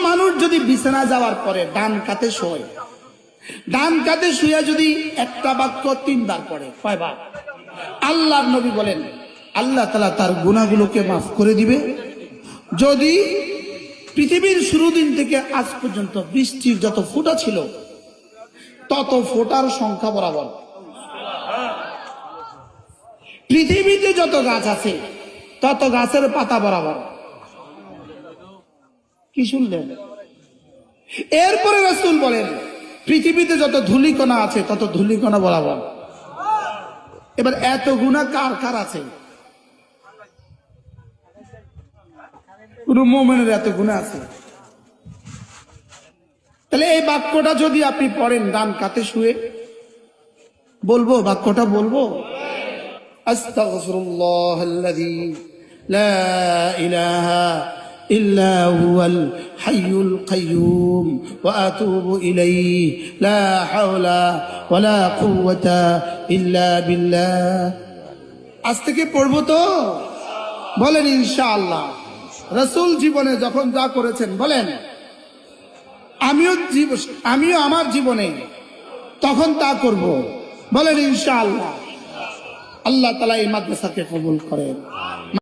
মানুষ যদি বিছানা যাওয়ার পরে ডান কাতে শোয়, ডান কাতে শুয়ে যদি একটা বাক্য 3 বার পড়ে, কয়বার? আল্লাহর নবী বলেন আল্লাহ তাআলা তার গুনাহগুলোকে মাফ করে দিবে। যদি পৃথিবীর শুরু দিন থেকে আজ পর্যন্ত বৃষ্টির যত ফোঁটা ছিল তত ফোঁটার সংখ্যা বরাবর, পৃথিবীতে যত গাছ আছে তত গাছের পাতা বরাবর। কি শুনলেন? এরপরে রাসূল বলেন পৃথিবীতে যত ধূলিকণা আছে তত ধূলিকণা বরাবর। এবার এত গুনাহ কার কার আছে? কোন মুমিনের এত গুনাহ আছে? তাহলে এই বাক্যটা যদি আপনি পড়েন ডান কাতে শুয়ে, বলবো বাক্যটা বলবো, আস্তাগফিরুল্লাহাল্লাযী লা ইলাহা ইল্লা হুয়াল হাইয়ুল কাইয়্যুম ওয়া আতুবু ইলাইহি লা হাওলা ওয়ালা কুওয়াতা ইল্লা বিল্লাহ। আজ থেকে পড়বো তো? বলেন ইনশাআল্লাহ। রাসূল জীবনে যখন যা করেছেন বলেন, আমিও আমার জীবনে তখন তা করব। বলেন ইনশাআল্লাহ। আল্লাহ তাআলা এই মাদ্রাসাকে কবুল করেন।